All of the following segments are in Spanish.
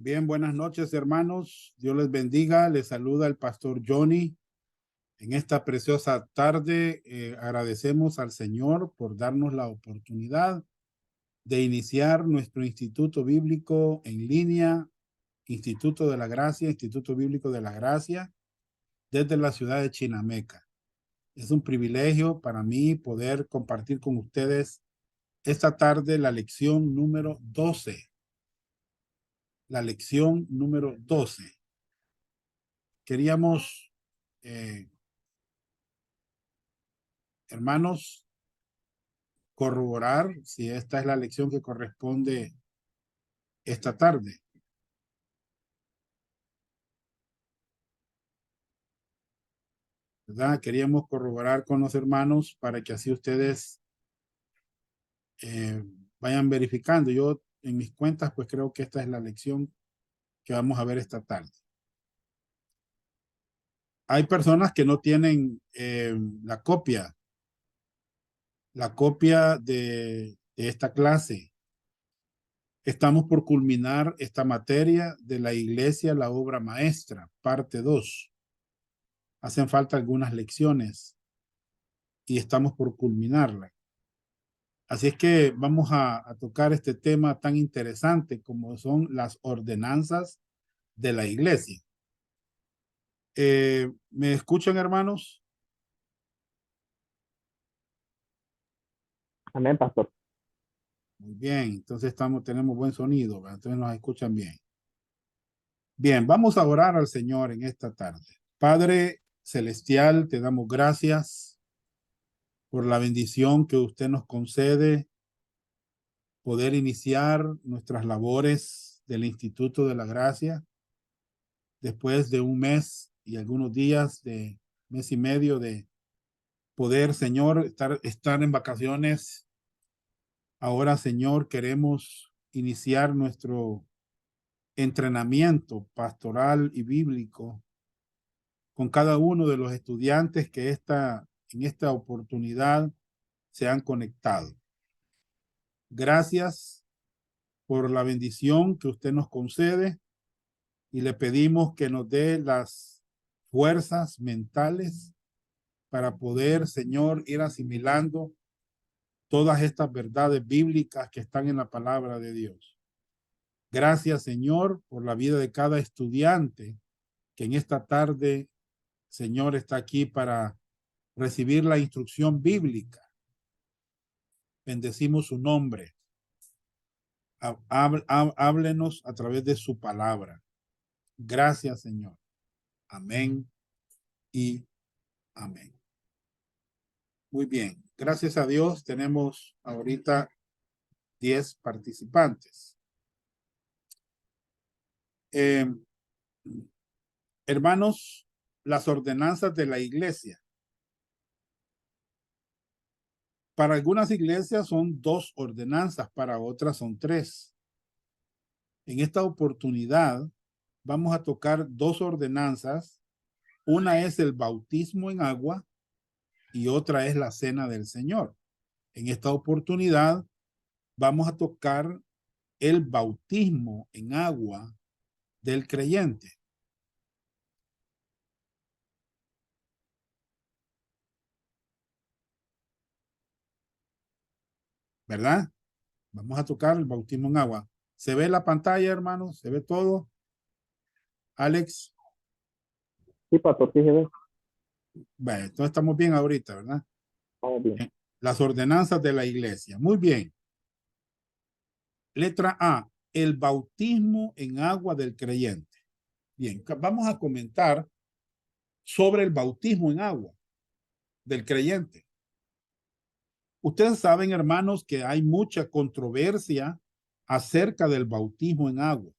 Bien, buenas noches, hermanos. Dios les bendiga. Les saluda el pastor Johnny. En esta preciosa tarde, agradecemos al Señor por darnos la oportunidad de iniciar nuestro Instituto Bíblico en línea, Instituto de la Gracia, Instituto Bíblico de la Gracia, desde la ciudad de Chinameca. Es un privilegio para mí poder compartir con ustedes esta tarde la lección número 12. La lección número 12. Queríamos, hermanos, corroborar si esta es la lección que corresponde esta tarde. ¿Verdad? Queríamos corroborar con los hermanos para que así ustedes eh, vayan verificando. Yo en mis cuentas pues creo que esta es la lección que vamos a ver esta tarde. Hay personas que no tienen la copia de esta clase. Estamos por culminar esta materia de la iglesia, la obra maestra, parte 2. Hacen falta algunas lecciones y estamos por culminarla. Así es que vamos a tocar este tema tan interesante como son las ordenanzas de la iglesia. ¿Me escuchan, hermanos? Amén, pastor. Muy bien, entonces tenemos buen sonido, ¿verdad? Entonces nos escuchan bien. Bien, vamos a orar al Señor en esta tarde. Padre celestial, te damos gracias por la bendición que usted nos concede, poder iniciar nuestras labores del Instituto de la Gracia después de un mes y algunos días, de mes y medio de poder, Señor, estar en vacaciones. Ahora, Señor, queremos iniciar nuestro entrenamiento pastoral y bíblico con cada uno de los estudiantes que en esta oportunidad se han conectado. Gracias por la bendición que usted nos concede y le pedimos que nos dé las fuerzas mentales para poder, Señor, ir asimilando todas estas verdades bíblicas que están en la palabra de Dios. Gracias, Señor, por la vida de cada estudiante que en esta tarde, Señor, está aquí para recibir la instrucción bíblica. Bendecimos su nombre. Háblenos a través de su palabra. Gracias, Señor. Amén y amén. Muy bien. Gracias a Dios tenemos ahorita 10 participantes. Hermanos, las ordenanzas de la iglesia. Para algunas iglesias son 2 ordenanzas, para otras son 3. En esta oportunidad vamos a tocar 2 ordenanzas. Una es el bautismo en agua y otra es la cena del Señor. En esta oportunidad vamos a tocar el bautismo en agua del creyente. ¿Verdad? Vamos a tocar el bautismo en agua. ¿Se ve la pantalla, hermanos? ¿Se ve todo? Alex. Sí, pastor, sí se ve. Bueno, entonces estamos bien ahorita, ¿verdad? Vamos bien. Las ordenanzas de la iglesia. Muy bien. Letra A, el bautismo en agua del creyente. Bien, vamos a comentar sobre el bautismo en agua del creyente. Ustedes saben, hermanos, que hay mucha controversia acerca del bautismo en agua.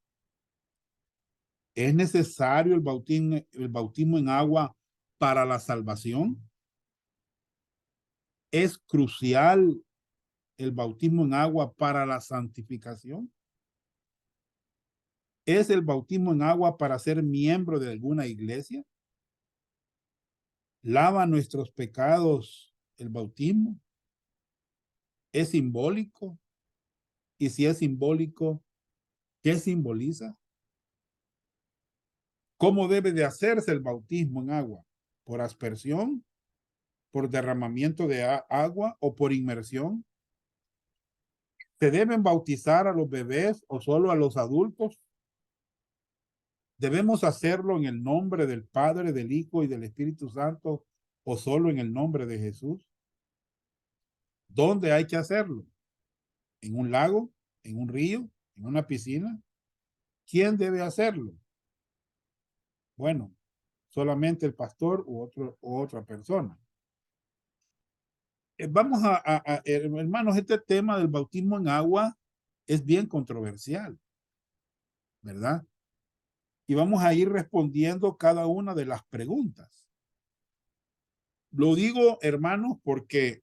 ¿Es necesario el bautismo en agua para la salvación? ¿Es crucial el bautismo en agua para la santificación? ¿Es el bautismo en agua para ser miembro de alguna iglesia? ¿Lava nuestros pecados el bautismo? ¿Es simbólico? Y si es simbólico, ¿qué simboliza? ¿Cómo debe de hacerse el bautismo en agua? ¿Por aspersión? ¿Por derramamiento de agua o por inmersión? ¿Se deben bautizar a los bebés o solo a los adultos? ¿Debemos hacerlo en el nombre del Padre, del Hijo y del Espíritu Santo o solo en el nombre de Jesús? ¿Dónde hay que hacerlo? ¿En un lago? ¿En un río? ¿En una piscina? ¿Quién debe hacerlo? Bueno, solamente el pastor u otra persona. Vamos hermanos, este tema del bautismo en agua es bien controversial, ¿verdad? Y vamos a ir respondiendo cada una de las preguntas. Lo digo, hermanos, porque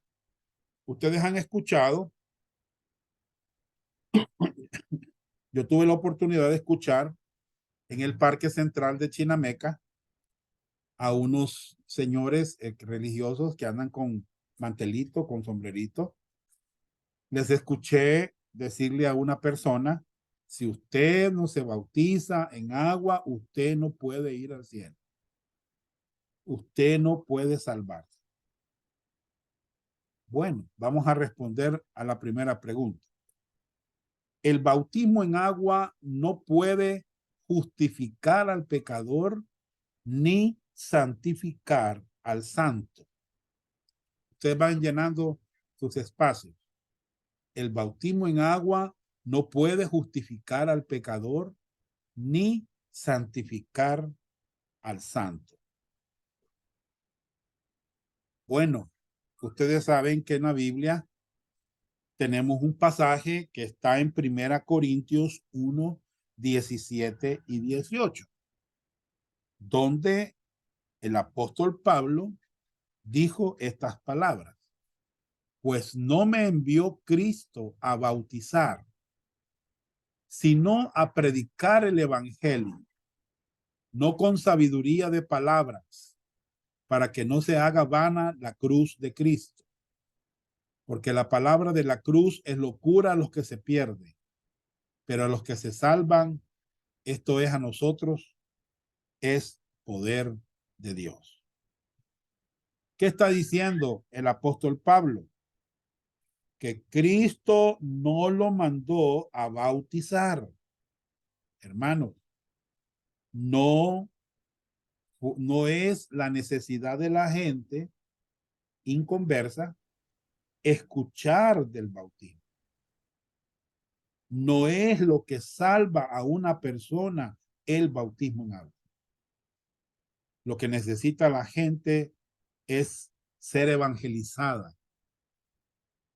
ustedes han escuchado, yo tuve la oportunidad de escuchar en el Parque Central de Chinameca a unos señores religiosos que andan con mantelito, con sombrerito. Les escuché decirle a una persona, si usted no se bautiza en agua, usted no puede ir al cielo. Usted no puede salvarse. Bueno, vamos a responder a la primera pregunta. El bautismo en agua no puede justificar al pecador ni santificar al santo. Ustedes van llenando sus espacios. El bautismo en agua no puede justificar al pecador ni santificar al santo. Bueno, ustedes saben que en la Biblia tenemos un pasaje que está en 1 Corintios 1, 17 y 18, donde el apóstol Pablo dijo estas palabras: pues no me envió Cristo a bautizar, sino a predicar el evangelio, no con sabiduría de palabras, para que no se haga vana la cruz de Cristo. Porque la palabra de la cruz es locura a los que se pierden, pero a los que se salvan, esto es a nosotros, es poder de Dios. ¿Qué está diciendo el apóstol Pablo? Que Cristo no lo mandó a bautizar. Hermanos, no es la necesidad de la gente inconversa escuchar del bautismo. No es lo que salva a una persona el bautismo en agua. Lo que necesita la gente es ser evangelizada,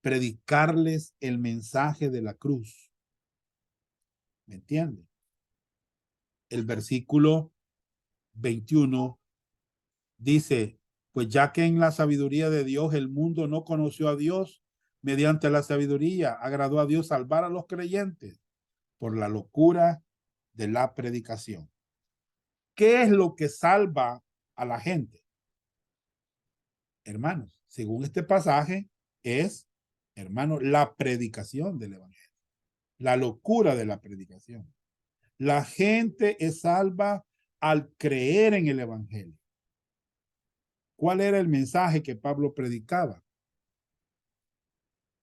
predicarles el mensaje de la cruz. ¿Me entiende? El versículo 21 dice, pues ya que en la sabiduría de Dios el mundo no conoció a Dios, mediante la sabiduría agradó a Dios salvar a los creyentes por la locura de la predicación. ¿Qué es lo que salva a la gente? Hermanos, según este pasaje, es, hermanos, la predicación del evangelio, la locura de la predicación. La gente es salva al creer en el evangelio. ¿Cuál era el mensaje que Pablo predicaba?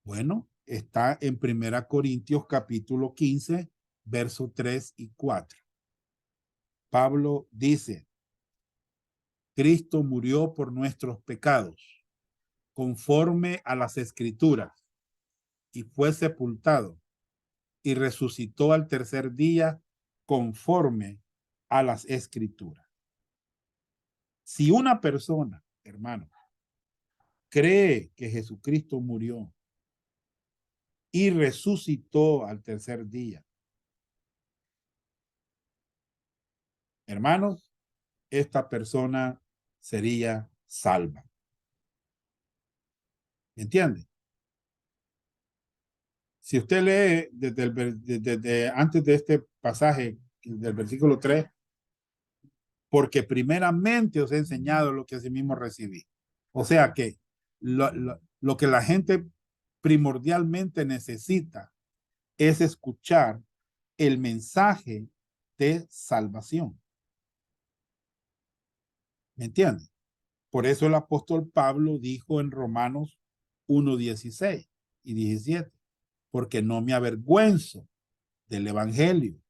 Bueno, está en 1 Corintios capítulo 15, versos 3 y 4. Pablo dice, Cristo murió por nuestros pecados, conforme a las Escrituras, y fue sepultado, y resucitó al tercer día, conforme a las Escrituras. Si una persona, hermano, cree que Jesucristo murió y resucitó al tercer día, hermanos, esta persona sería salva. ¿Me entiende? Si usted lee desde antes de este pasaje del versículo 3, porque primeramente os he enseñado lo que asimismo recibí. O sea que lo que la gente primordialmente necesita es escuchar el mensaje de salvación. ¿Me entiendes? Por eso el apóstol Pablo dijo en Romanos 1:16 y 17, porque no me avergüenzo del evangelio,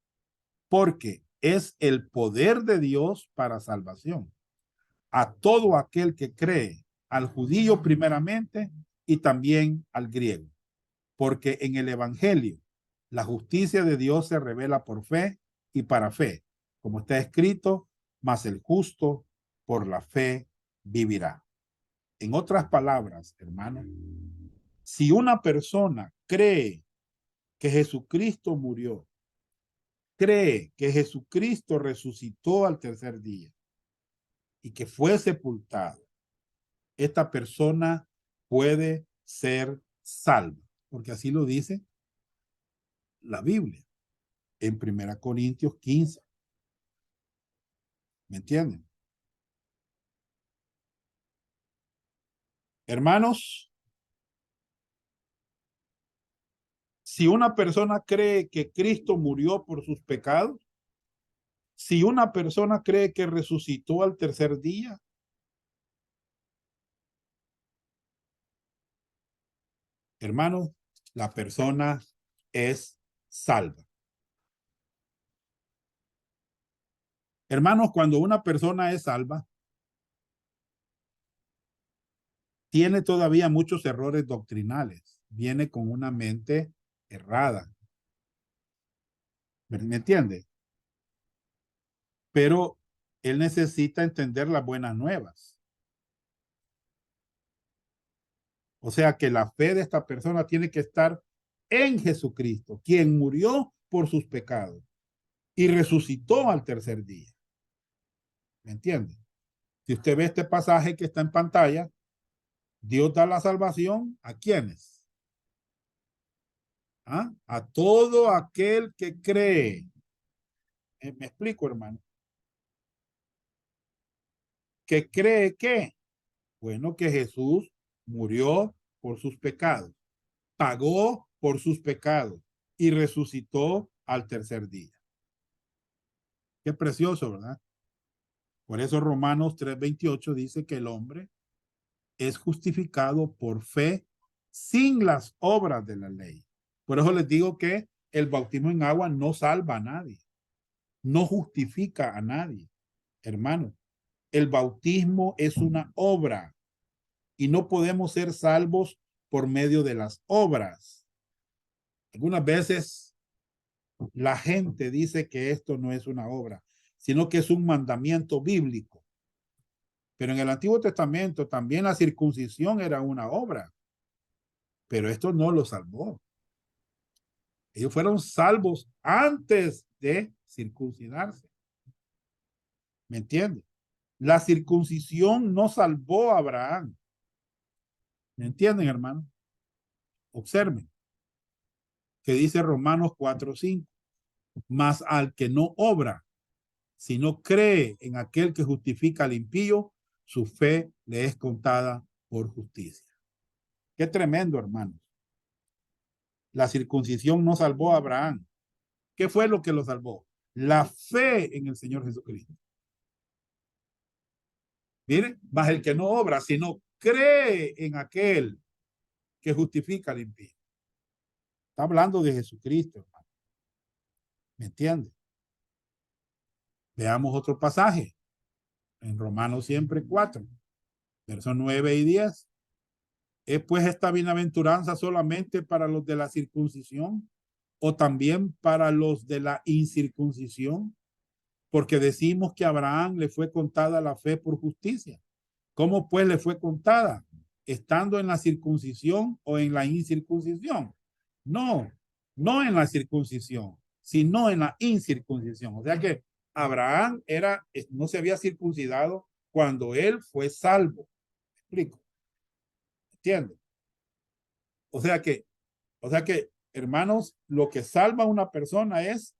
porque es el poder de Dios para salvación a todo aquel que cree, al judío primeramente y también al griego, porque en el evangelio la justicia de Dios se revela por fe y para fe, como está escrito, mas el justo por la fe vivirá. En otras palabras, hermano, si una persona cree que Jesucristo murió, cree que Jesucristo resucitó al tercer día y que fue sepultado, esta persona puede ser salva, porque así lo dice la Biblia en 1 Corintios 15. ¿Me entienden? Hermanos, si una persona cree que Cristo murió por sus pecados, si una persona cree que resucitó al tercer día, hermanos, la persona es salva. Hermanos, cuando una persona es salva, tiene todavía muchos errores doctrinales. Viene con una mente errada. ¿Me entiende? Pero él necesita entender las buenas nuevas. O sea que la fe de esta persona tiene que estar en Jesucristo, quien murió por sus pecados y resucitó al tercer día. ¿Me entiende? Si usted ve este pasaje que está en pantalla, Dios da la salvación ¿a quiénes? ¿Ah? A todo aquel que cree. Me explico, hermano. ¿Que cree qué? Bueno, que Jesús murió por sus pecados, pagó por sus pecados y resucitó al tercer día. Qué precioso, ¿verdad? Por eso Romanos 3:28 dice que el hombre es justificado por fe sin las obras de la ley. Por eso les digo que el bautismo en agua no salva a nadie, no justifica a nadie, hermano. El bautismo es una obra y no podemos ser salvos por medio de las obras. Algunas veces la gente dice que esto no es una obra, sino que es un mandamiento bíblico. Pero en el Antiguo Testamento también la circuncisión era una obra, pero esto no lo salvó. Ellos fueron salvos antes de circuncidarse. ¿Me entiende? La circuncisión no salvó a Abraham. ¿Me entienden, hermano? Observen que dice Romanos 4:5. Mas al que no obra, sino cree en aquel que justifica al impío, su fe le es contada por justicia. Qué tremendo, hermanos. La circuncisión no salvó a Abraham. ¿Qué fue lo que lo salvó? La fe en el Señor Jesucristo. Mire, más el que no obra, sino cree en aquel que justifica al impío. Está hablando de Jesucristo, hermano. ¿Me entiende? Veamos otro pasaje. En Romanos siempre 4, versos 9 y 10. ¿Es pues esta bienaventuranza solamente para los de la circuncisión o también para los de la incircuncisión? Porque decimos que a Abraham le fue contada la fe por justicia. ¿Cómo pues le fue contada? ¿Estando en la circuncisión o en la incircuncisión? No, no en la circuncisión, sino en la incircuncisión. O sea que Abraham no se había circuncidado cuando él fue salvo. ¿Me explico? ¿Entiendes? O sea que, hermanos, lo que salva a una persona es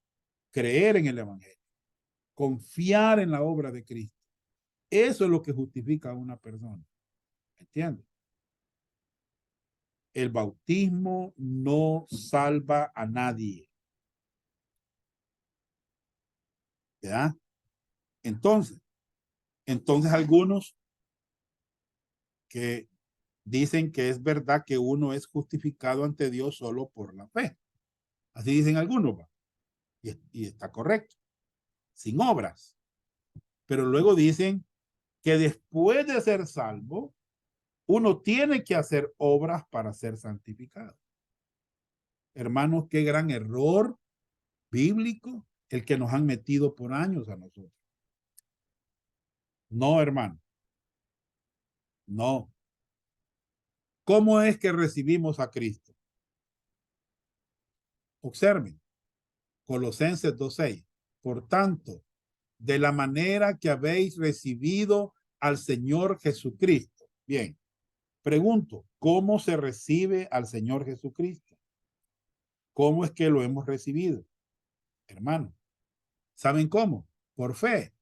creer en el evangelio, confiar en la obra de Cristo. Eso es lo que justifica a una persona. ¿Entiendes? El bautismo no salva a nadie. ¿Ya? Entonces, Entonces algunos que dicen que es verdad que uno es justificado ante Dios solo por la fe. Así dicen algunos, ¿va? Y está correcto, sin obras. Pero luego dicen que después de ser salvo, uno tiene que hacer obras para ser santificado. Hermanos, qué gran error bíblico el que nos han metido por años a nosotros. No, hermano. No. ¿Cómo es que recibimos a Cristo? Observen, Colosenses 2:6. Por tanto, de la manera que habéis recibido al Señor Jesucristo. Bien, pregunto, ¿cómo se recibe al Señor Jesucristo? ¿Cómo es que lo hemos recibido? Hermano, ¿saben cómo? Por fe.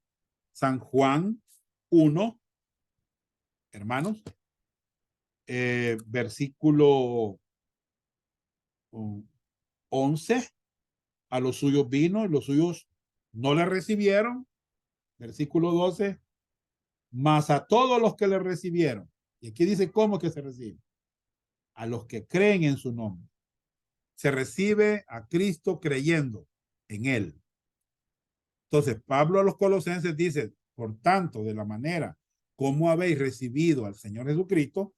San Juan 1, hermanos, versículo 11, a los suyos vino y los suyos no le recibieron. Versículo 12, mas a todos los que le recibieron. Y aquí dice cómo que se recibe. A los que creen en su nombre. Se recibe a Cristo creyendo en él. Entonces, Pablo a los colosenses dice, por tanto, de la manera como habéis recibido al Señor Jesucristo,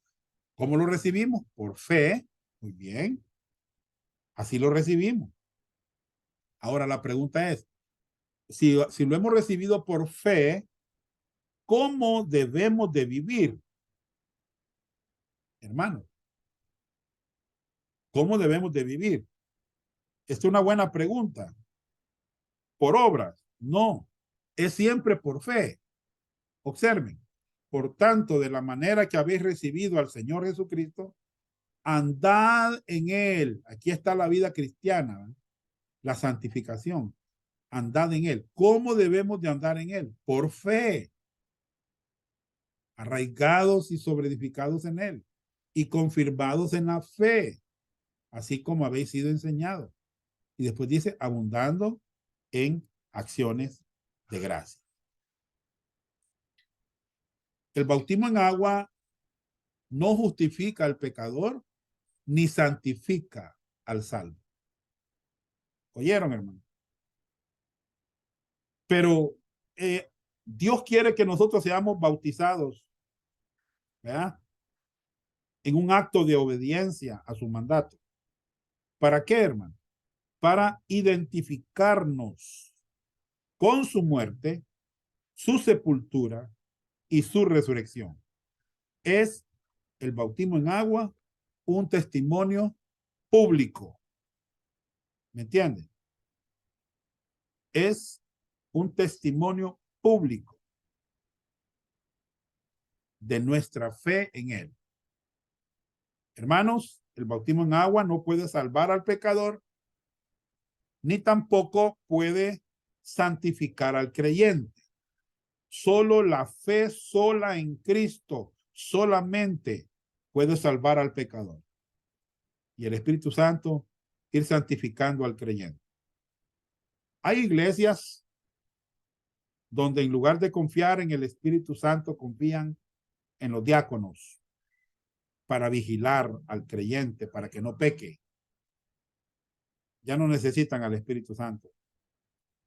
¿cómo lo recibimos? Por fe. Muy bien. Así lo recibimos. Ahora la pregunta es, si lo hemos recibido por fe, ¿cómo debemos de vivir? Hermano, ¿cómo debemos de vivir? Esta es una buena pregunta. ¿Por obras? No, es siempre por fe. Observen, por tanto, de la manera que habéis recibido al Señor Jesucristo, andad en él. Aquí está la vida cristiana, ¿eh? La santificación. Andad en él. ¿Cómo debemos de andar en él? Por fe. Arraigados y sobreedificados en él y confirmados en la fe, así como habéis sido enseñados. Y después dice, abundando en acciones de gracia. El bautismo en agua no justifica al pecador ni santifica al salvo. ¿Oyeron, hermano? Pero Dios quiere que nosotros seamos bautizados, ¿verdad? En un acto de obediencia a su mandato. ¿Para qué, hermano? Para identificarnos con su muerte, su sepultura y su resurrección. Es el bautismo en agua un testimonio público. ¿Me entienden? Es un testimonio público de nuestra fe en él. Hermanos, el bautismo en agua no puede salvar al pecador, ni tampoco puede santificar al creyente. Solo la fe sola en Cristo solamente puede salvar al pecador. Y el Espíritu Santo ir santificando al creyente. Hay iglesias donde en lugar de confiar en el Espíritu Santo, confían en los diáconos para vigilar al creyente, para que no peque. Ya no necesitan al Espíritu Santo.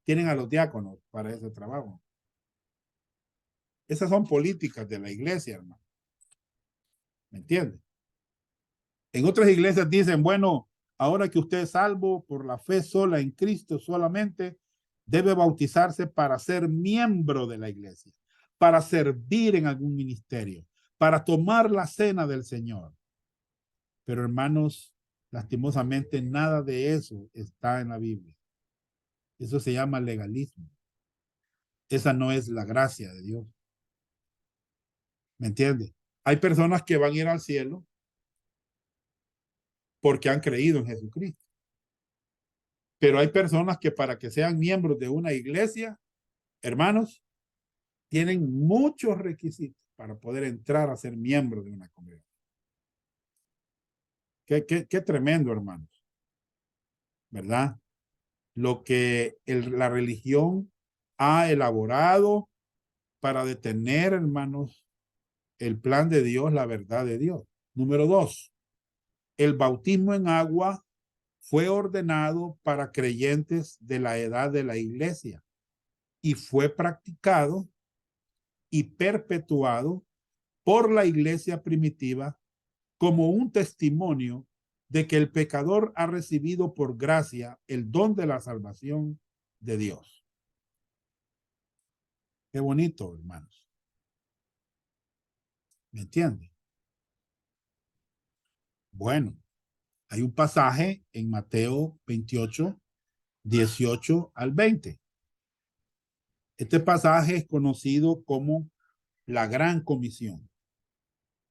Tienen a los diáconos para ese trabajo. Esas son políticas de la iglesia, hermano. ¿Me entiende? En otras iglesias dicen, bueno, ahora que usted es salvo por la fe sola en Cristo solamente, debe bautizarse para ser miembro de la iglesia, para servir en algún ministerio, para tomar la cena del Señor. Pero hermanos, lastimosamente nada de eso está en la Biblia. Eso se llama legalismo. Esa no es la gracia de Dios. ¿Me entiende? Hay personas que van a ir al cielo porque han creído en Jesucristo. Pero hay personas que para que sean miembros de una iglesia, hermanos, tienen muchos requisitos para poder entrar a ser miembro de una congregación. Qué tremendo, hermanos. ¿Verdad? Lo que la religión ha elaborado para detener, hermanos, el plan de Dios, la verdad de Dios. Número 2, el bautismo en agua fue ordenado para creyentes de la edad de la iglesia y fue practicado y perpetuado por la iglesia primitiva como un testimonio de que el pecador ha recibido por gracia el don de la salvación de Dios. Qué bonito, hermanos. ¿Me entienden? Bueno, hay un pasaje en Mateo 28, 18 al 20. Este pasaje es conocido como la Gran Comisión.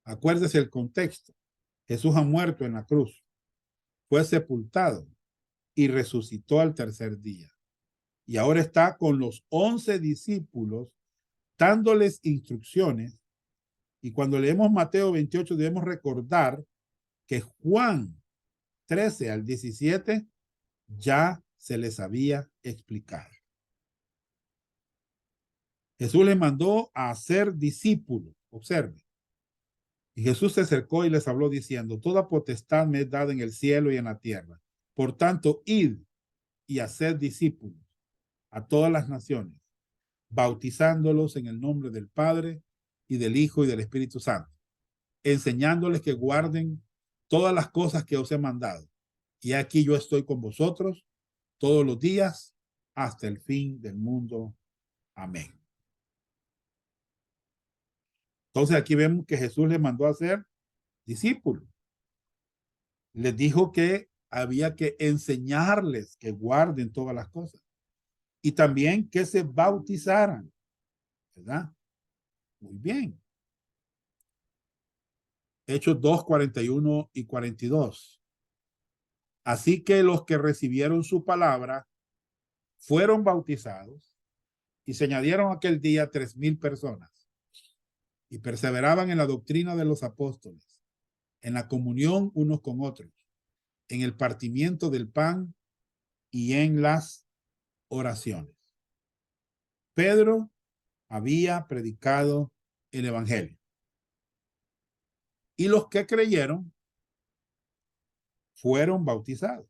Acuérdese el contexto. Jesús ha muerto en la cruz, fue sepultado y resucitó al tercer día. Y ahora está con los 11 discípulos dándoles instrucciones. Y cuando leemos Mateo 28 debemos recordar que Juan 13 al 17 ya se les había explicado. Jesús les mandó a hacer discípulos. Observe. Y Jesús se acercó y les habló diciendo: toda potestad me es dada en el cielo y en la tierra. Por tanto, id y haced discípulos a todas las naciones, bautizándolos en el nombre del Padre y del Hijo y del Espíritu Santo, enseñándoles que guarden todas las cosas que os he mandado. Y aquí yo estoy con vosotros todos los días hasta el fin del mundo. Amén. Entonces aquí vemos que Jesús les mandó a hacer discípulos. Les dijo que había que enseñarles que guarden todas las cosas y también que se bautizaran, ¿verdad? Muy bien. Hechos 2, 41 y 42. Así que los que recibieron su palabra fueron bautizados y se añadieron aquel día 3,000 personas y perseveraban en la doctrina de los apóstoles, en la comunión unos con otros, en el partimiento del pan y en las oraciones. Pedro había predicado el evangelio y los que creyeron fueron bautizados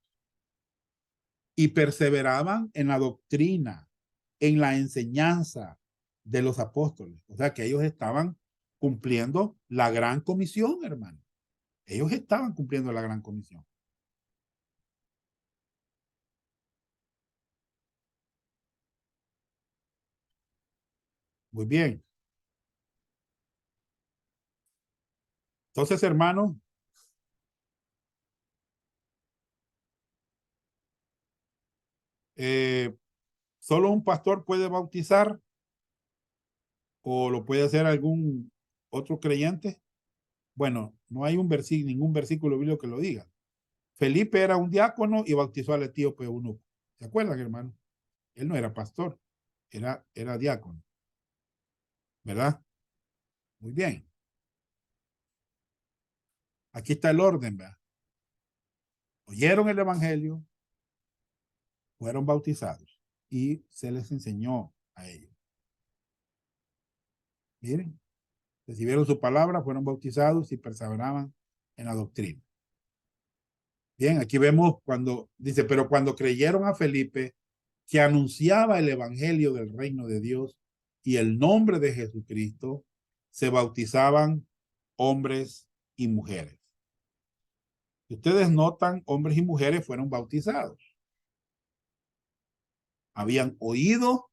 y perseveraban en la doctrina, en la enseñanza de los apóstoles. O sea que ellos estaban cumpliendo la gran comisión, hermano. Ellos estaban cumpliendo la gran comisión. Muy bien. Entonces, hermano, ¿solo un pastor puede bautizar o lo puede hacer algún otro creyente? Bueno, no hay ningún versículo bíblico que lo diga. Felipe era un diácono y bautizó al etíope eunuco. ¿Se acuerdan, hermano? Él no era pastor, era diácono. ¿Verdad? Muy bien. Aquí está el orden, ¿verdad? Oyeron el evangelio, fueron bautizados y se les enseñó a ellos. Miren, recibieron su palabra, fueron bautizados y perseveraban en la doctrina. Bien, aquí vemos cuando dice, pero cuando creyeron a Felipe, que anunciaba el evangelio del reino de Dios y el nombre de Jesucristo, se bautizaban hombres y mujeres. Si ustedes notan, hombres y mujeres fueron bautizados. Habían oído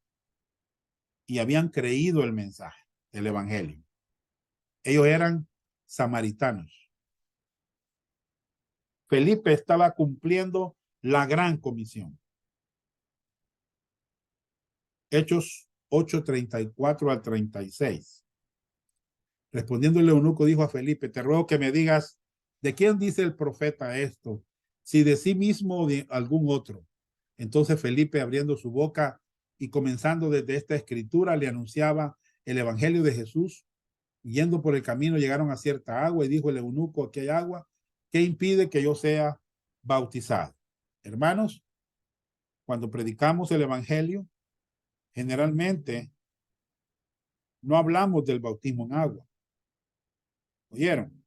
y habían creído el mensaje del evangelio. Ellos eran samaritanos. Felipe estaba cumpliendo la gran comisión. Hechos 8:34 al 36. Respondiendo el eunuco dijo a Felipe: te ruego que me digas, ¿de quién dice el profeta esto? Si de sí mismo o de algún otro. Entonces Felipe, abriendo su boca y comenzando desde esta escritura, le anunciaba el evangelio de Jesús. Yendo por el camino llegaron a cierta agua y dijo el eunuco: aquí hay agua, ¿qué impide que yo sea bautizado? Hermanos, cuando predicamos el evangelio, generalmente No hablamos del bautismo en agua. ¿Oyeron?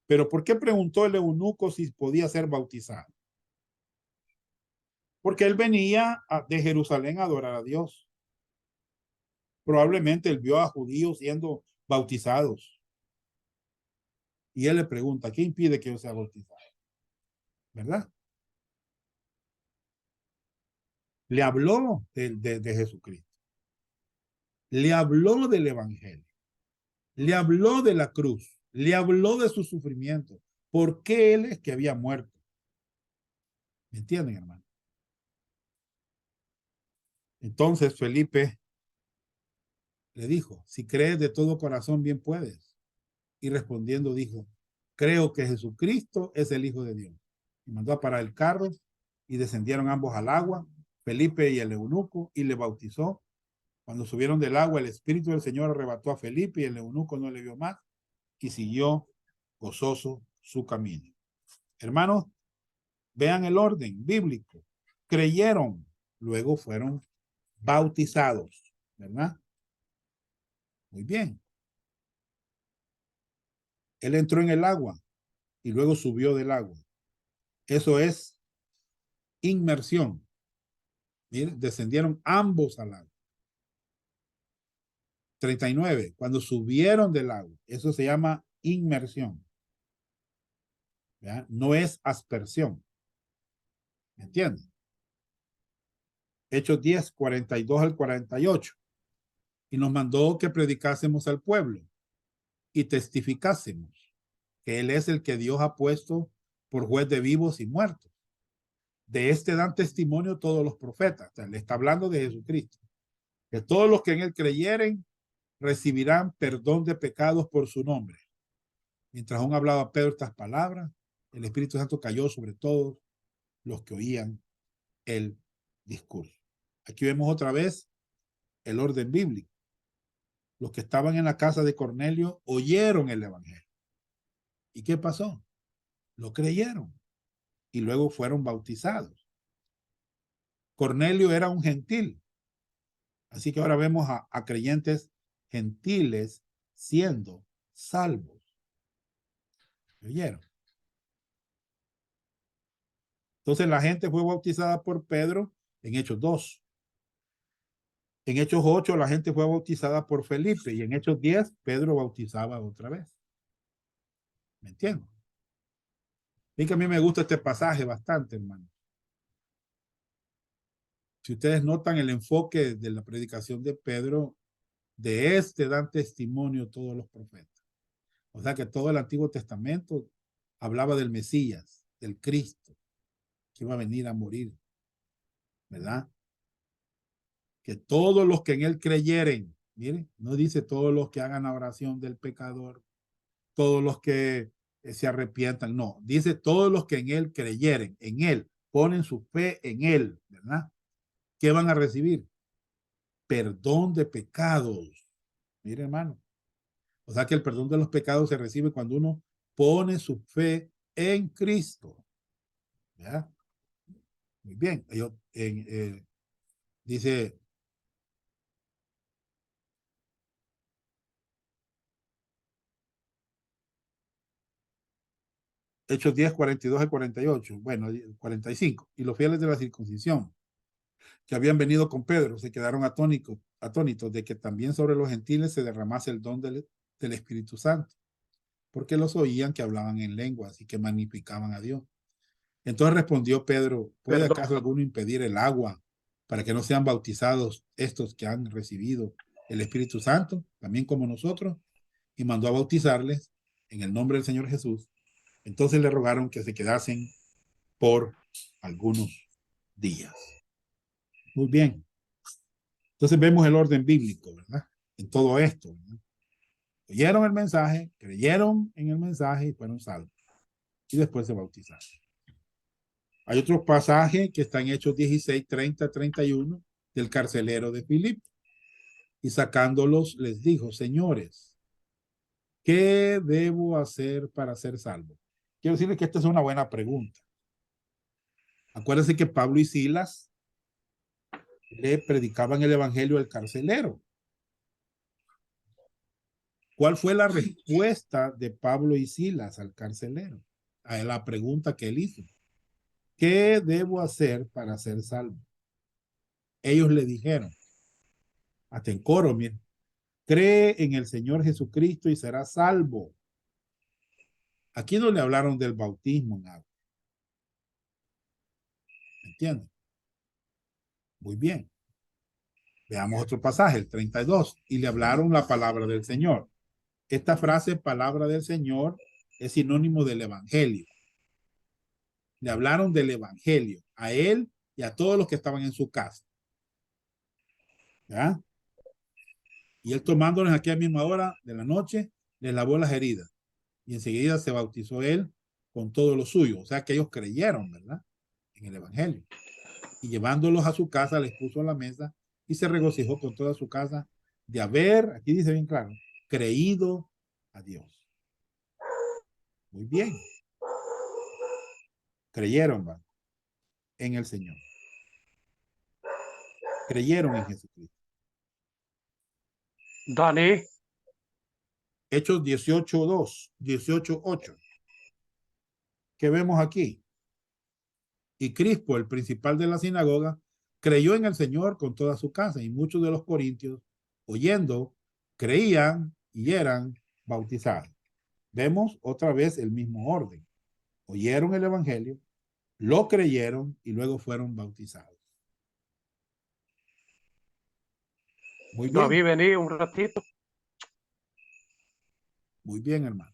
Pero ¿por qué preguntó el eunuco si podía ser bautizado? Porque él venía de Jerusalén a adorar a Dios. Probablemente él vio a judíos siendo bautizados. Y él le pregunta, ¿qué impide que yo sea bautizado? ¿Verdad? Le habló de Jesucristo. Le habló del evangelio. Le habló de la cruz. Le habló de su sufrimiento. ¿Por qué él es que había muerto? ¿Me entienden, hermano? Entonces Felipe le dijo, si crees de todo corazón, bien puedes. Y respondiendo dijo, creo que Jesucristo es el Hijo de Dios. Y mandó a parar el carro y descendieron ambos al agua, Felipe y el eunuco, y le bautizó. Cuando subieron del agua, el Espíritu del Señor arrebató a Felipe y el eunuco no le vio más y siguió gozoso su camino. Hermanos, vean el orden bíblico. Creyeron, luego fueron bautizados, ¿verdad? Muy bien. Él entró en el agua y luego subió del agua. Eso es inmersión. Miren, descendieron ambos al agua. 39. Cuando subieron del agua, eso se llama inmersión. ¿Ya? No es aspersión. ¿Me entienden? Hechos 10, 42 al 48. Y nos mandó que predicásemos al pueblo y testificásemos que Él es el que Dios ha puesto por juez de vivos y muertos. De este dan testimonio todos los profetas. O sea, le está hablando de Jesucristo. Que todos los que en Él creyeren recibirán perdón de pecados por su nombre. Mientras aún hablaba Pedro estas palabras, el Espíritu Santo cayó sobre todos los que oían el discurso. Aquí vemos otra vez el orden bíblico. Los que estaban en la casa de Cornelio oyeron el evangelio. ¿Y qué pasó? Lo creyeron y luego fueron bautizados. Cornelio era un gentil. Así que ahora vemos a creyentes gentiles siendo salvos. ¿Oyeron? Entonces la gente fue bautizada por Pedro en Hechos 2. En Hechos 8 la gente fue bautizada por Felipe y en Hechos 10 Pedro bautizaba otra vez. ¿Me entienden? Y que a mí me gusta este pasaje bastante, hermano. Si ustedes notan el enfoque de la predicación de Pedro, de este dan testimonio todos los profetas. O sea que todo el Antiguo Testamento hablaba del Mesías, del Cristo, que iba a venir a morir, ¿verdad? Que todos los que en él creyeren, miren, no dice todos los que hagan la oración del pecador, todos los que se arrepientan, no, dice todos los que en él creyeren, en él, ponen su fe en él, ¿verdad? ¿Qué van a recibir? Perdón de pecados. Mire, hermano. O sea que el perdón de los pecados se recibe cuando uno pone su fe en Cristo. ¿Ya? Muy bien. Dice, Hechos 10, 42 al 48. Bueno, 45. Y los fieles de la circuncisión que habían venido con Pedro se quedaron atónitos de que también sobre los gentiles se derramase el don del Espíritu Santo, porque los oían que hablaban en lenguas y que magnificaban a Dios. Entonces respondió Pedro, ¿puede acaso alguno impedir el agua para que no sean bautizados estos que han recibido el Espíritu Santo, también como nosotros? Y mandó a bautizarles en el nombre del Señor Jesús. Entonces le rogaron que se quedasen por algunos días. Muy bien. Entonces vemos el orden bíblico, ¿verdad? En todo esto, ¿verdad? Oyeron el mensaje, creyeron en el mensaje y fueron salvos. Y después se bautizaron. Hay otro pasaje que está en Hechos 16, 30, 31 del carcelero de Filipo. Y sacándolos les dijo, señores, ¿qué debo hacer para ser salvo? Quiero decirles que esta es una buena pregunta. Acuérdense que Pablo y Silas le predicaban el evangelio al carcelero. ¿Cuál fue la respuesta de Pablo y Silas al carcelero? A la pregunta que él hizo. ¿Qué debo hacer para ser salvo? Ellos le dijeron, hasta en coro, miren, cree en el Señor Jesucristo y serás salvo. Aquí no le hablaron del bautismo en agua. ¿Entienden? Muy bien. Veamos otro pasaje, el 32. Y le hablaron la palabra del Señor. Esta frase, palabra del Señor, es sinónimo del evangelio. Le hablaron del evangelio a él y a todos los que estaban en su casa. ¿Ya? Y él tomándoles aquí a misma hora de la noche, les lavó las heridas. Y enseguida se bautizó él con todo lo suyo. O sea que ellos creyeron, ¿verdad? En el evangelio. Y llevándolos a su casa, les puso a la mesa y se regocijó con toda su casa de haber, aquí dice bien claro, creído a Dios. Muy bien. Creyeron, ¿va? En el Señor. Creyeron en Jesucristo. Dani, Hechos 18:2, 18:8. ¿Qué vemos aquí? Y Crispo, el principal de la sinagoga, creyó en el Señor con toda su casa, y muchos de los corintios, oyendo, creían y eran bautizados. Vemos otra vez el mismo orden. Oyeron el evangelio, lo creyeron y luego fueron bautizados. Muy bien. David, vení un ratito. Muy bien, hermano.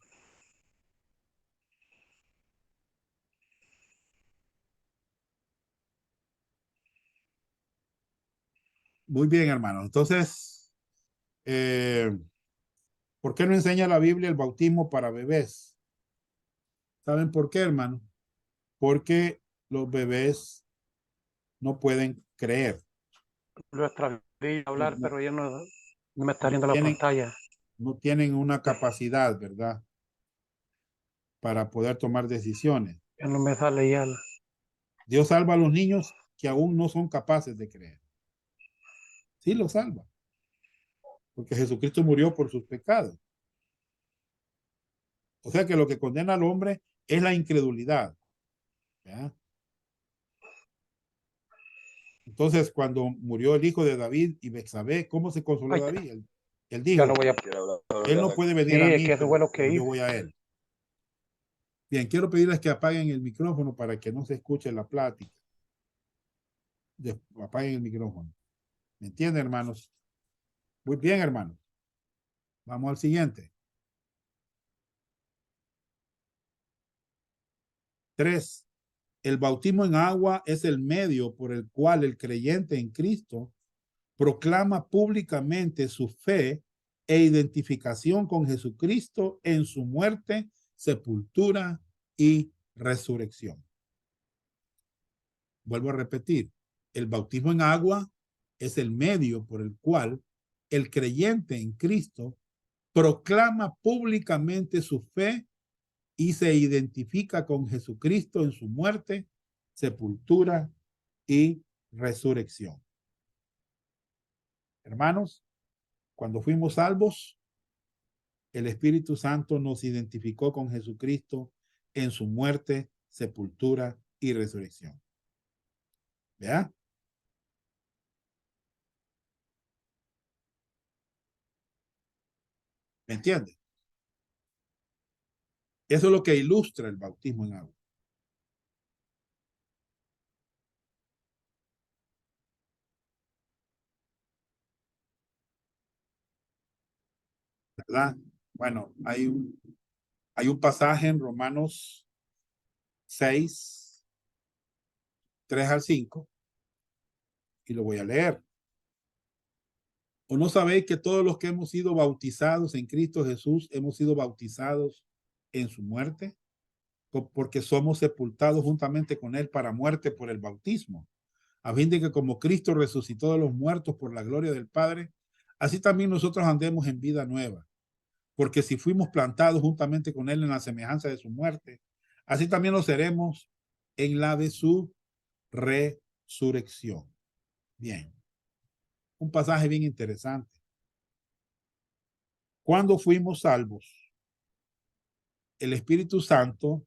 Muy bien, hermano. Entonces, ¿por qué no enseña la Biblia el bautismo para bebés? ¿Saben por qué, hermano? Porque los bebés no pueden creer. Lo extraví a hablar, No, pero ya no me está no viendo la tienen, pantalla. no tienen una capacidad, ¿verdad? Para poder tomar decisiones. Ya no me sale ya. Dios salva a los niños que aún no son capaces de creer. Sí, los salva. Porque Jesucristo murió por sus pecados. O sea que lo que condena al hombre es la incredulidad. ¿Ya? Entonces, cuando murió el hijo de David y Betsabé, ¿cómo se consoló Ahí está. David? Él Ya no dijo, voy a... él no puede Sí, venir a es mí, que eso fue lo que pero yo hice. voy a él. Bien, quiero pedirles que apaguen el micrófono para que no se escuche la plática. Apaguen el micrófono. ¿Me entienden, hermanos? Muy bien, hermanos. Vamos al siguiente. 3. El bautismo en agua es el medio por el cual el creyente en Cristo proclama públicamente su fe e identificación con Jesucristo en su muerte, sepultura y resurrección. Vuelvo a repetir, el bautismo en agua es el medio por el cual el creyente en Cristo proclama públicamente su fe y se identifica con Jesucristo en su muerte, sepultura y resurrección. Hermanos, cuando fuimos salvos, el Espíritu Santo nos identificó con Jesucristo en su muerte, sepultura y resurrección. ¿Vea? ¿Me entiende? Eso es lo que ilustra el bautismo en agua. ¿Verdad? Bueno, hay un pasaje en Romanos 6, 3 al 5, y lo voy a leer. ¿O no sabéis que todos los que hemos sido bautizados en Cristo Jesús hemos sido bautizados en su muerte? Porque somos sepultados juntamente con él para muerte por el bautismo, a fin de que como Cristo resucitó de los muertos por la gloria del Padre, así también nosotros andemos en vida nueva. Porque si fuimos plantados juntamente con él en la semejanza de su muerte, así también lo seremos en la de su resurrección. Bien. un pasaje bien interesante. Cuando fuimos salvos, el Espíritu Santo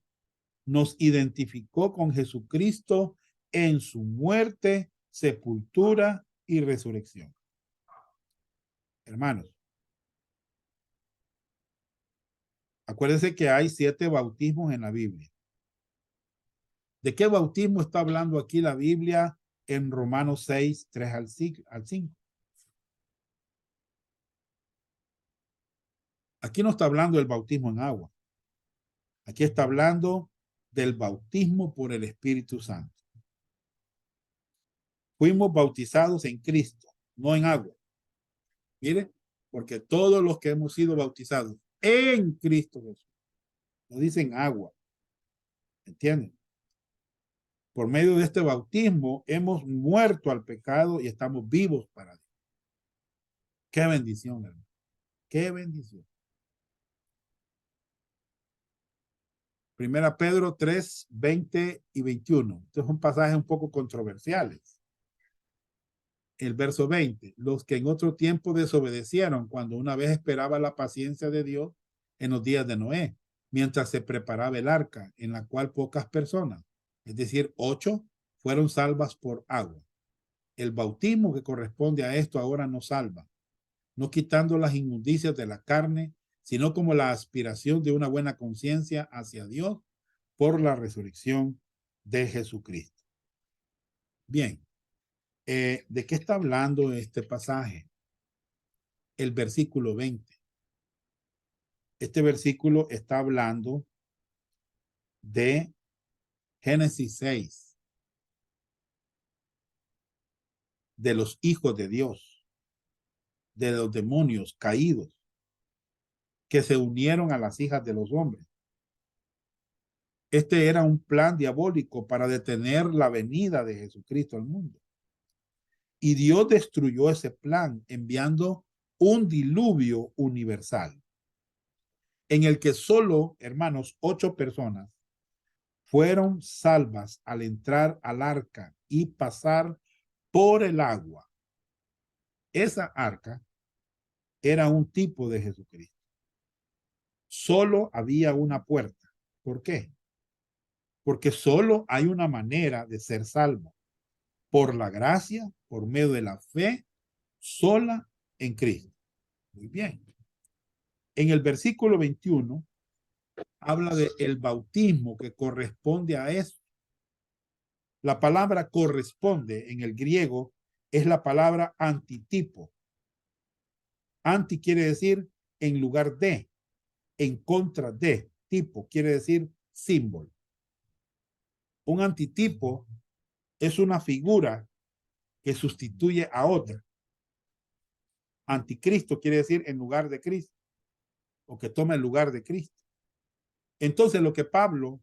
nos identificó con Jesucristo en su muerte, sepultura y resurrección. Hermanos, acuérdense que hay 7 bautismos en la Biblia. ¿De qué bautismo está hablando aquí la Biblia en Romanos 6, 3 al 5? Aquí no está hablando del bautismo en agua. Aquí está hablando del bautismo por el Espíritu Santo. Fuimos bautizados en Cristo, no en agua. Mire, porque todos los que hemos sido bautizados en Cristo Jesús, no dicen agua, ¿entienden? Por medio de este bautismo hemos muerto al pecado y estamos vivos para Dios. Qué bendición, hermano. Qué bendición. Primera Pedro 3, 20 y 21. Estos son pasajes un poco controversiales. El verso 20. Los que en otro tiempo desobedecieron cuando una vez esperaba la paciencia de Dios en los días de Noé, mientras se preparaba el arca, en la cual pocas personas, es decir, 8, fueron salvas por agua. El bautismo que corresponde a esto ahora nos salva, no quitando las inmundicias de la carne, sino como la aspiración de una buena conciencia hacia Dios por la resurrección de Jesucristo. Bien, ¿de qué está hablando este pasaje? El versículo 20. Este versículo está hablando de Génesis 6, de los hijos de Dios, de los demonios caídos que se unieron a las hijas de los hombres. Este era un plan diabólico para detener la venida de Jesucristo al mundo. Y Dios destruyó ese plan enviando un diluvio universal en el que solo, hermanos, 8 personas fueron salvas al entrar al arca y pasar por el agua. Esa arca era un tipo de Jesucristo. Solo había una puerta. ¿Por qué? Porque solo hay una manera de ser salvo. Por la gracia, por medio de la fe, sola en Cristo. Muy bien. En el versículo 21 habla de el bautismo que corresponde a eso. La palabra corresponde en el griego es la palabra antitipo. Anti quiere decir en lugar de, en contra de, tipo quiere decir símbolo. Un antitipo es una figura que sustituye a otra. Anticristo quiere decir en lugar de Cristo, o que toma el lugar de Cristo. Entonces lo que Pablo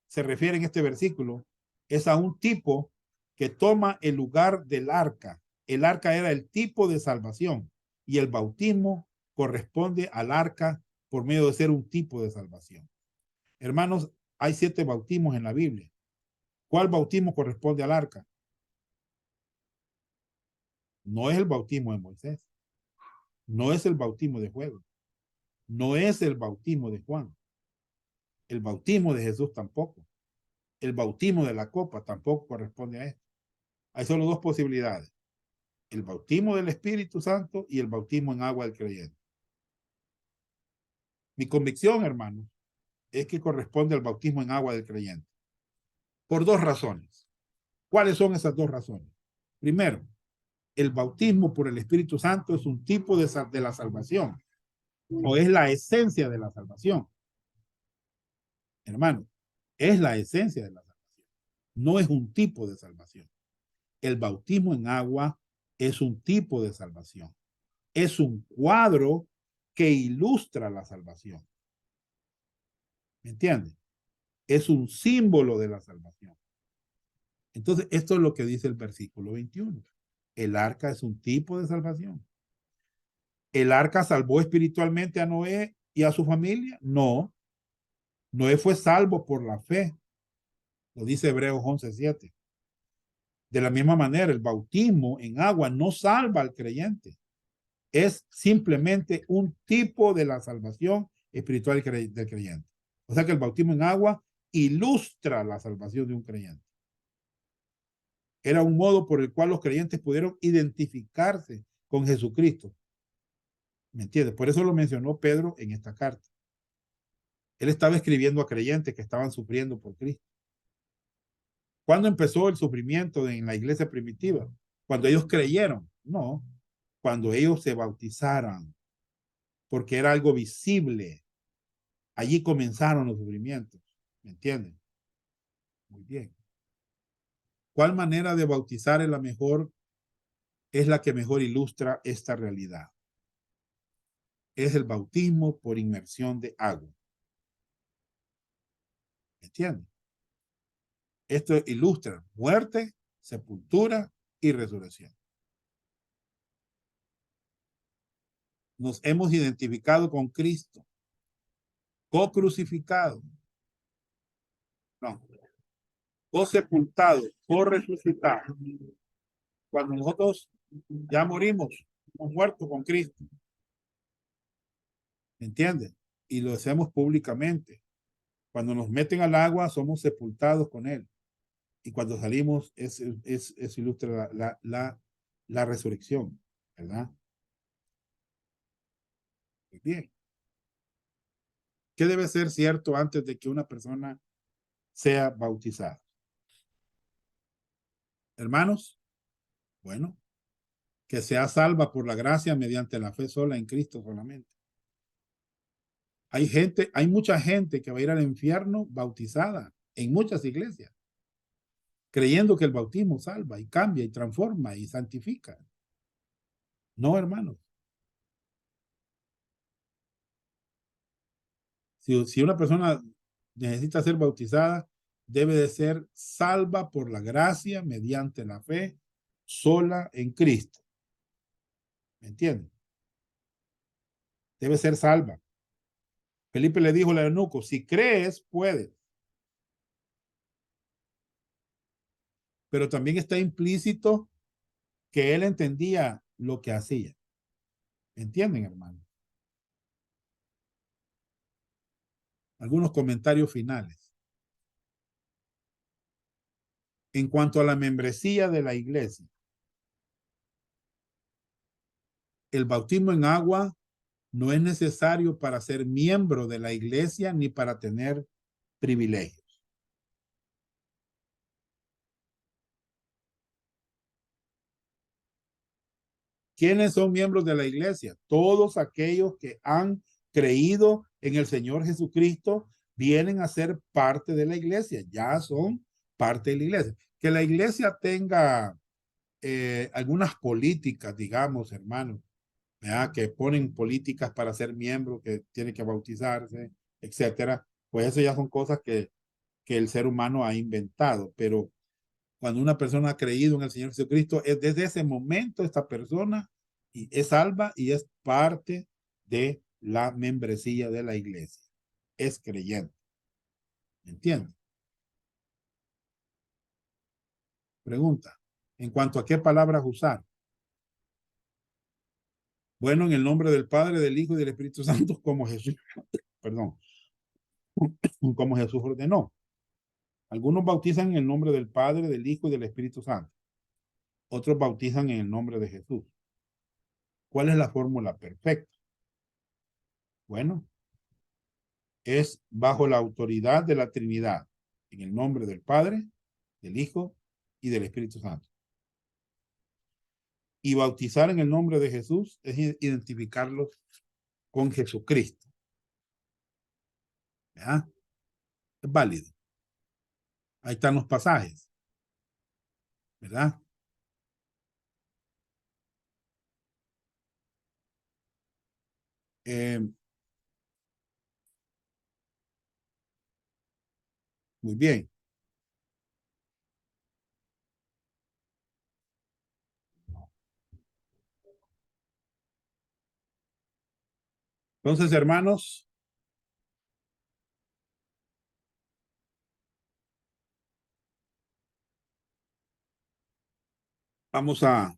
se refiere en este versículo es a un tipo que toma el lugar del arca. El arca era el tipo de salvación y el bautismo corresponde al arca por medio de ser un tipo de salvación. Hermanos, hay 7 bautismos en la Biblia. ¿Cuál bautismo corresponde al arca? No es el bautismo de Moisés. No es el bautismo de fuego. No es el bautismo de Juan. El bautismo de Jesús tampoco. El bautismo de la copa tampoco corresponde a esto. Hay solo 2 posibilidades. El bautismo del Espíritu Santo y el bautismo en agua del creyente. Mi convicción, hermanos, es que corresponde al bautismo en agua del creyente. Por 2 razones. ¿Cuáles son esas 2 razones? Primero, el bautismo por el Espíritu Santo es un tipo de la salvación, o es la esencia de la salvación. Hermano, es la esencia de la salvación. No es un tipo de salvación. El bautismo en agua es un tipo de salvación. Es un cuadro que ilustra la salvación. ¿Me entienden? Es un símbolo de la salvación. Entonces, esto es lo que dice el versículo 21. El arca es un tipo de salvación. ¿El arca salvó espiritualmente a Noé y a su familia? No. Noé fue salvo por la fe. Lo dice Hebreos 11:7. De la misma manera, el bautismo en agua no salva al creyente. Es simplemente un tipo de la salvación espiritual del creyente. O sea que el bautismo en agua ilustra la salvación de un creyente. Era un modo por el cual los creyentes pudieron identificarse con Jesucristo. ¿Me entiendes? Por eso lo mencionó Pedro en esta carta. Él estaba escribiendo a creyentes que estaban sufriendo por Cristo. ¿Cuándo empezó el sufrimiento en la iglesia primitiva? Cuando ellos creyeron. No, cuando ellos se bautizaron, porque era algo visible. Allí comenzaron los sufrimientos. ¿Me entienden? Muy bien. ¿Cuál manera de bautizar es la mejor? Es la que mejor ilustra esta realidad. Es el bautismo por inmersión de agua. ¿Me entienden? Esto ilustra muerte, sepultura y resurrección. Nos hemos identificado con Cristo, co-crucificado, no, co-sepultado, co-resucitado. Cuando nosotros ya morimos, hemos muerto con Cristo. ¿Me entienden? Y lo hacemos públicamente. Cuando nos meten al agua, somos sepultados con Él. Y cuando salimos, es ilustra la resurrección, ¿verdad? Muy bien. ¿Qué debe ser cierto antes de que una persona sea bautizada? Hermanos, bueno, que sea salva por la gracia mediante la fe sola en Cristo solamente. Hay mucha gente que va a ir al infierno bautizada en muchas iglesias, creyendo que el bautismo salva y cambia y transforma y santifica. No, hermanos. Si una persona necesita ser bautizada, debe de ser salva por la gracia mediante la fe sola en Cristo. ¿Me entienden? Debe ser salva. Felipe le dijo al eunuco, si crees, puedes. Pero también está implícito que él entendía lo que hacía. ¿Entienden, hermano? Algunos comentarios finales. En cuanto a la membresía de la iglesia, el bautismo en agua no es necesario para ser miembro de la iglesia ni para tener privilegios. ¿Quiénes son miembros de la iglesia? Todos aquellos que han creído en el Señor Jesucristo vienen a ser parte de la iglesia, ya son parte de la iglesia. Que la iglesia tenga algunas políticas, digamos, hermanos, ¿verdad? Que ponen políticas para ser miembro, que tiene que bautizarse, etcétera. Pues eso ya son cosas que el ser humano ha inventado, pero cuando una persona ha creído en el Señor Jesucristo, es desde ese momento esta persona es salva y es parte de la membresía de la iglesia. Es creyente. ¿Entiendes? Pregunta. En cuanto a qué palabras usar. Bueno, en el nombre del Padre, del Hijo y del Espíritu Santo, como Jesús, perdón, como Jesús ordenó. Algunos bautizan en el nombre del Padre, del Hijo y del Espíritu Santo. Otros bautizan en el nombre de Jesús. ¿Cuál es la fórmula perfecta? Bueno, es bajo la autoridad de la Trinidad, en el nombre del Padre, del Hijo y del Espíritu Santo. Y bautizar en el nombre de Jesús es identificarlos con Jesucristo. ¿Ya? Es válido. Ahí están los pasajes. ¿Verdad? Muy bien. Entonces, hermanos, Vamos a